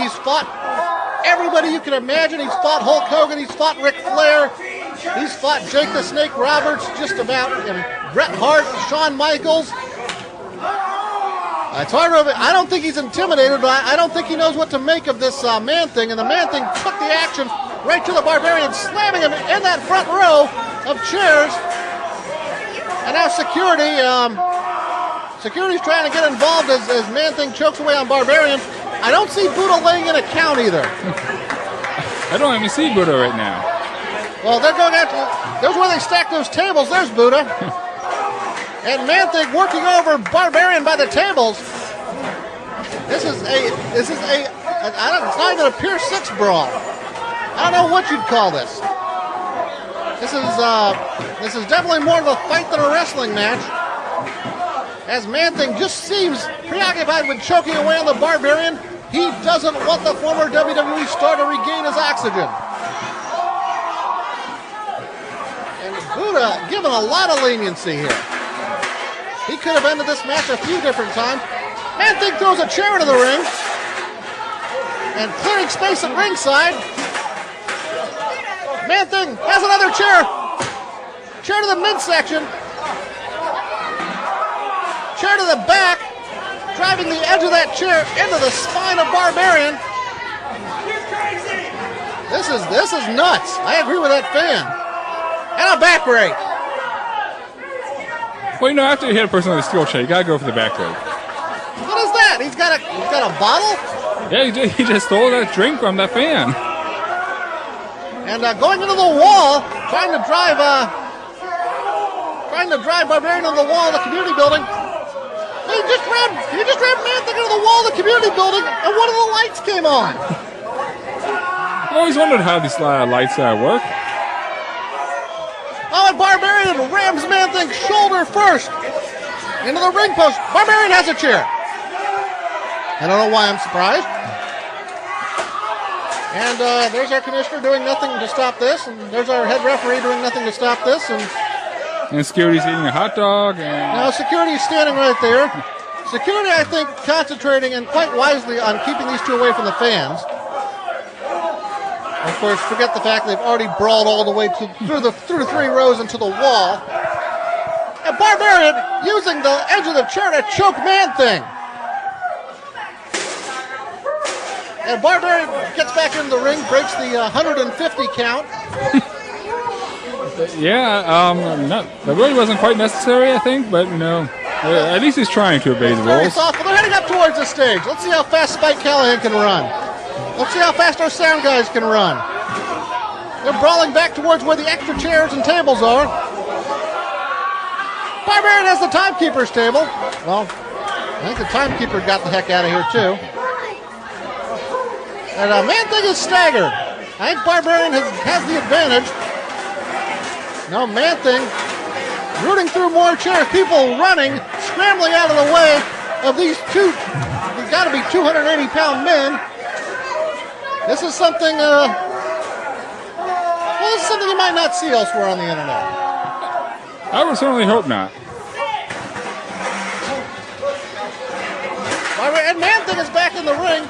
he's fought everybody you can imagine. He's fought Hulk Hogan. He's fought Ric Flair. He's fought Jake the Snake Roberts, just about, and Bret Hart, Shawn Michaels. It's hard to, I don't think he's intimidated, but I don't think he knows what to make of this Man-Thing. And the Man-Thing took the action right to the Barbarian, slamming him in that front row of chairs. And now security's trying to get involved as Man-Thing chokes away on Barbarian. I don't see Buddha laying in a count either. I don't even see Buddha right now. Well, they're going after. There's where they stack those tables. There's Buddha. And Man-Thing working over Barbarian by the tables. It's not even a Pier 6 brawl. I don't know what you'd call this. This is definitely more of a fight than a wrestling match. As Man-Thing just seems preoccupied with choking away on the Barbarian, he doesn't want the former WWE star to regain his oxygen. And Buddha given a lot of leniency here. He could have ended this match a few different times. Man-Thing throws a chair into the ring. And clearing space at ringside. Man-Thing has another chair. Chair to the midsection. Chair to the back. Driving the edge of that chair into the spine of Barbarian. This is nuts. I agree with that fan. And a back rake. Well, after you hit a person with a steel chair, you gotta go for the back rake. What is that? He's got a bottle? Yeah, he just stole that drink from that fan. And going into the wall, trying to drive Barbarian into the wall of the community building. He just rammed Man-Thing into the wall of the community building, and one of the lights came on. I've always wondered how these lights work. Oh, and Barbarian rams Man-Thing's shoulder first into the ring post. Barbarian has a chair. I don't know why I'm surprised. And there's our commissioner doing nothing to stop this, and there's our head referee doing nothing to stop this, and security's eating a hot dog. Now security is standing right there. Security, I think, concentrating and quite wisely on keeping these two away from the fans. Of course, forget the fact they've already brawled all the way through the 3 rows into the wall. And Barbarian using the edge of the chair to choke Man-Thing. And Barbarian gets back into the ring, breaks the 150 count. That really wasn't quite necessary, I think, but at least he's trying to obey the rules. Well, they're heading up towards the stage. Let's see how fast Spike Callahan can run. Let's see how fast our sound guys can run. They're brawling back towards where the extra chairs and tables are. Barbarian has the timekeeper's table. Well, I think the timekeeper got the heck out of here, too. And Man-Thing is staggered. I think Barbarian has the advantage. No, Man-Thing rooting through more chairs. People running, scrambling out of the way of these two. They've got to be 280-pound men. This is something. This is something you might not see elsewhere on the internet. I would certainly hope not. And Man-Thing is back in the ring.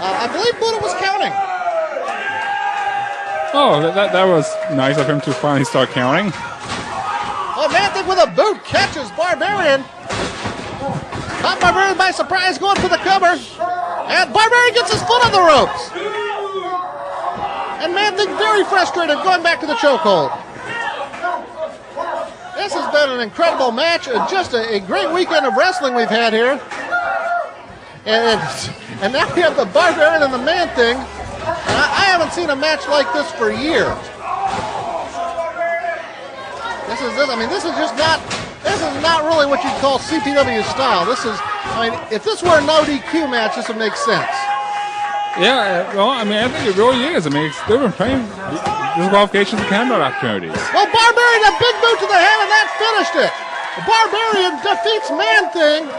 I believe Buddha was counting. Oh, that was nice of him to finally start counting. Oh, Man-Thing with a boot catches Barbarian. Caught Barbarian by surprise, going for the cover. And Barbarian gets his foot on the ropes. And Man-Thing very frustrated, going back to the chokehold. This has been an incredible match. Just a great weekend of wrestling we've had here. And now we have the Barbarian and the Man-Thing. And I haven't seen a match like this for years. This is not really what you'd call CPW style. If this were a no DQ match, this would make sense. Yeah, I think it really is. They've been playing disqualifications and countout opportunities. Well, Barbarian, a big boot to the head, and that finished it. The Barbarian defeats Man-Thing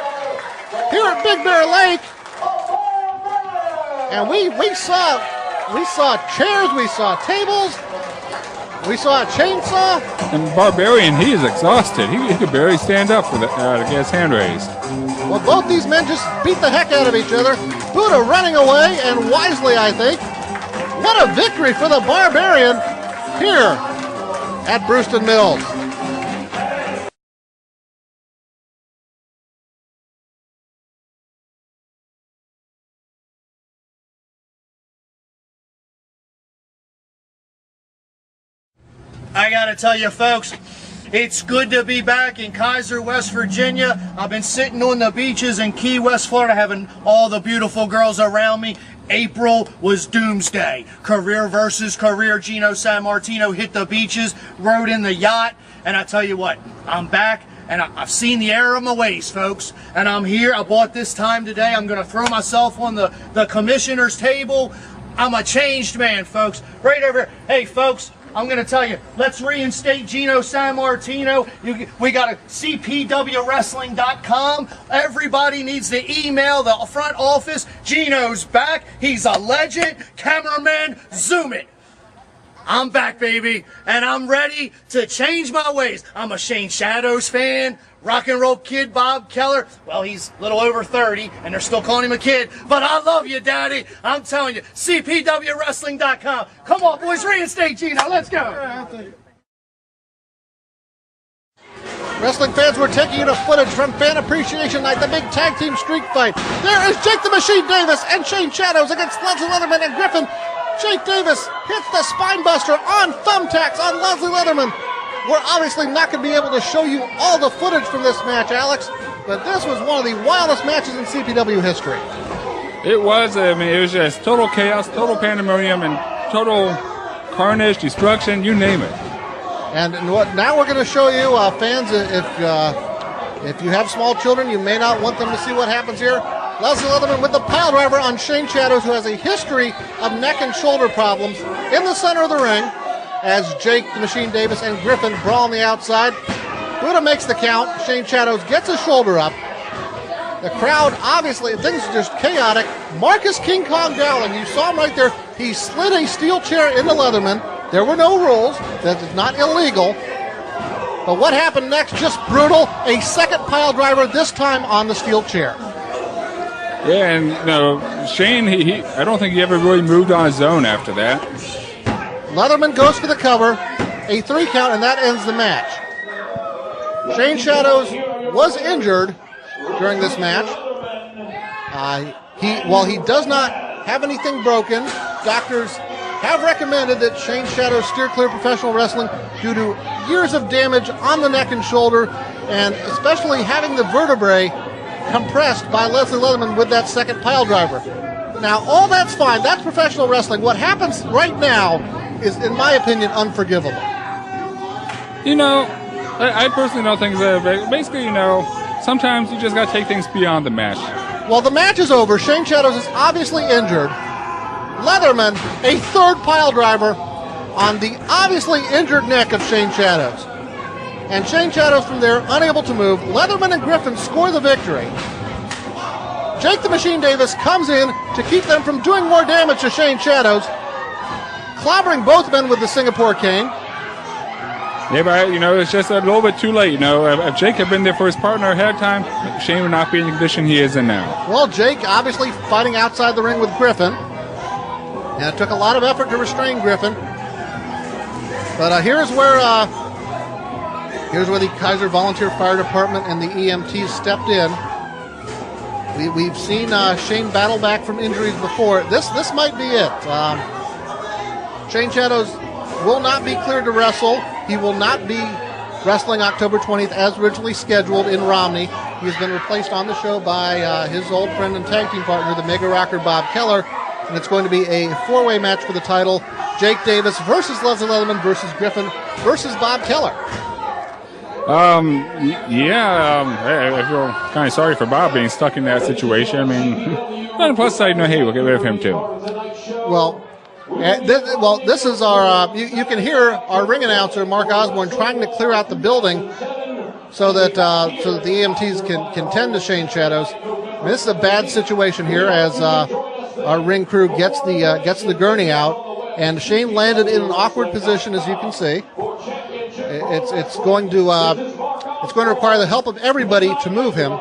here at Big Bear Lake. And we saw chairs, we saw tables, we saw a chainsaw. And Barbarian, he is exhausted. He could barely stand up to get his hand raised. Well, both these men just beat the heck out of each other. Buddha running away, and wisely, I think. What a victory for the Barbarian here at Brewston Mills. I gotta tell you folks, it's good to be back in Kaiser, West Virginia. I've been sitting on the beaches in Key West, Florida, having all the beautiful girls around me. April was doomsday. Career versus career. Gino Sammartino hit the beaches, rode in the yacht, and I tell you what, I'm back. And I've seen the error of my ways, folks. And I'm here. I bought this time today. I'm going to throw myself on the commissioner's table. I'm a changed man, folks. Right over here. Hey, folks. I'm going to tell you, let's reinstate Gino Sammartino. We got a CPWWrestling.com. Everybody needs to email the front office. Gino's back. He's a legend. Cameraman, zoom it. I'm back, baby, and I'm ready to change my ways. I'm a Shane Shadows fan. Rock and roll kid Bob Keller. Well, he's a little over 30, and they're still calling him a kid. But I love you, Daddy. I'm telling you, CPWWrestling.com. Come on, boys, reinstate Gino. Let's go. Wrestling fans, we're taking you to footage from Fan Appreciation Night, the big tag team streak fight. There is Jake the Machine Davis and Shane Shadows against Leslie Leatherman and Griffin. Jake Davis hits the spine buster on thumbtacks on Leslie Leatherman. We're obviously not going to be able to show you all the footage from this match, Alex, but this was one of the wildest matches in CPW history. It was. I mean, it was just total chaos, total pandemonium, and total carnage, destruction, you name it. And now we're going to show you, fans, if you have small children, you may not want them to see what happens here. Leslie Leatherman with the pile driver on Shane Shadows, who has a history of neck and shoulder problems, in the center of the ring, as Jake the Machine Davis and Griffin brawl on the outside. Buddha makes the count. Shane Shadows gets his shoulder up. The crowd, obviously, things are just chaotic. Marcus King Kong Dowling, you saw him right there. He slid a steel chair into Leatherman. There were no rules. That is not illegal. But what happened next? Just brutal. A second pile driver, this time on the steel chair. Yeah, and Shane, I don't think he ever really moved on his own after that. Leatherman goes for the cover, a 3 count, and that ends the match. Shane Shadows was injured during this match. While he does not have anything broken, doctors have recommended that Shane Shadows steer clear of professional wrestling due to years of damage on the neck and shoulder, and especially having the vertebrae compressed by Leslie Leatherman with that second pile driver. Now, all that's fine. That's professional wrestling. What happens right now is, in my opinion, unforgivable. I personally don't think so. But basically, sometimes you just got to take things beyond the match. Well, the match is over. Shane Shadows is obviously injured. Leatherman, a third pile driver on the obviously injured neck of Shane Shadows. And Shane Shadows from there, unable to move. Leatherman and Griffin score the victory. Jake the Machine Davis comes in to keep them from doing more damage to Shane Shadows, clobbering both men with the Singapore cane. Yeah, but, it's just a little bit too late. If Jake had been there for his partner ahead of time, Shane would not be in the condition he is in now. Well, Jake obviously fighting outside the ring with Griffin. And it took a lot of effort to restrain Griffin. But here's where the Kaiser Volunteer Fire Department and the EMTs stepped in. We've seen Shane battle back from injuries before. This might be it. Shane Shadows will not be cleared to wrestle. He will not be wrestling October 20th as originally scheduled in Romney. He has been replaced on the show by his old friend and tag team partner, the Mega Rocker Bob Keller. And it's going to be a 4-way match for the title. Jake Davis versus Leslie Leatherman versus Griffin versus Bob Keller. I feel kind of sorry for Bob being stuck in that situation. I mean, on the plus side, hey, we'll get rid of him too. Well, this is our. You can hear our ring announcer Mark Osborne trying to clear out the building so that the EMTs can tend to Shane Shadows. I mean, this is a bad situation here as our ring crew gets the gurney out, and Shane landed in an awkward position, as you can see. It's going to require the help of everybody to move him.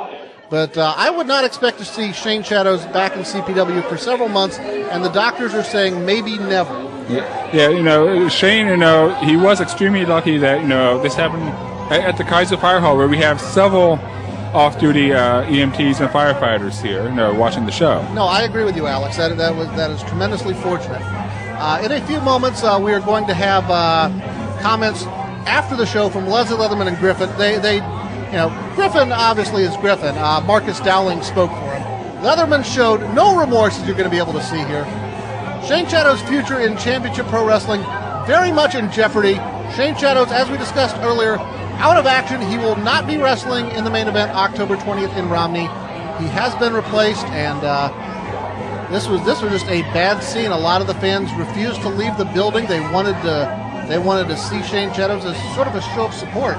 But I would not expect to see Shane Shadows back in CPW for several months, and the doctors are saying maybe never. Yeah, you know, Shane, you know, he was extremely lucky that, you know, this happened at the Kaiser Fire Hall, where we have several off-duty EMTs and firefighters here, you know, watching the show. No, I agree with you, Alex. That is tremendously fortunate. In a few moments, we are going to have comments after the show from Leslie Leatherman and Griffin. You know, Griffin obviously is Griffin. Marcus Dowling spoke for him. Leatherman showed no remorse, as you're going to be able to see here. Shane Shadows' future in Championship Pro Wrestling very much in jeopardy. Shane Shadows, as we discussed earlier, out of action. He will not be wrestling in the main event October 20th in Romney. He has been replaced, and this was just a bad scene. A lot of the fans refused to leave the building. They wanted to see Shane Shadows as sort of a show of support.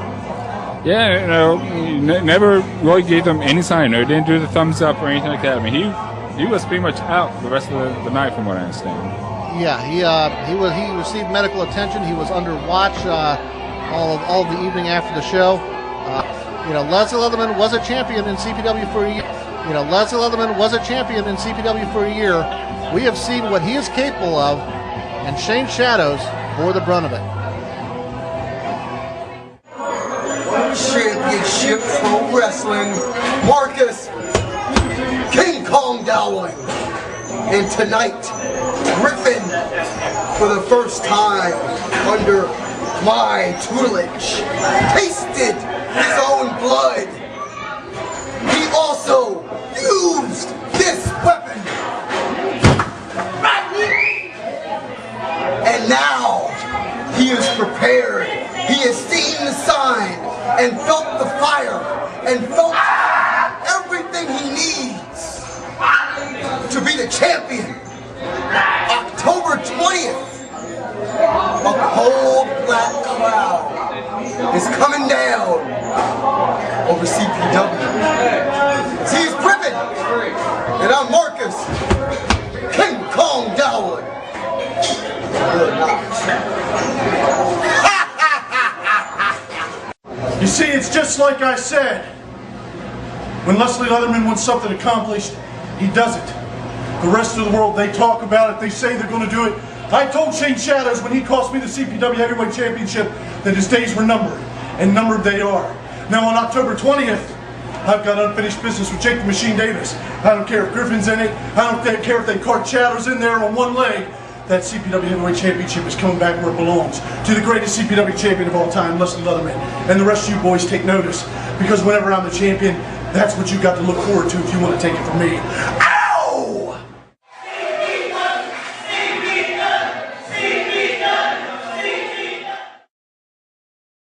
Yeah, you know, he never really gave them any sign. You know, he didn't do the thumbs up or anything like that. I mean, he was pretty much out the rest of the night, from what I understand. Yeah, he received medical attention. He was under watch all of the evening after the show. You know, Leslie Leatherman was a champion in CPW for a year. We have seen what he is capable of, and Shane Shadows bore the brunt of it. Championship Pro Wrestling, Marcus King Kong Dowling, and tonight Griffin, for the first time under my tutelage, tasted his own blood. He also used this weapon, and now he is prepared. He has seen the sign and felt the fire and felt everything he needs to be the champion. October 20th, a cold black cloud is coming down over CPW. See, he's Griffin, and I'm Marcus King Kong Dowling. You see, it's just like I said. When Leslie Leatherman wants something accomplished, he does it. The rest of the world, they talk about it, they say they're going to do it. I told Shane Shadows when he cost me the CPW Heavyweight Championship that his days were numbered, and numbered they are. Now on October 20th, I've got unfinished business with Jake the Machine Davis. I don't care if Griffin's in it, I don't care if they cart Shadows in there on one leg. That CPW Heavyweight Championship is coming back where it belongs, to the greatest CPW champion of all time, Leslie Leatherman. And the rest of you boys take notice, because whenever I'm the champion, that's what you got to look forward to if you want to take it from me.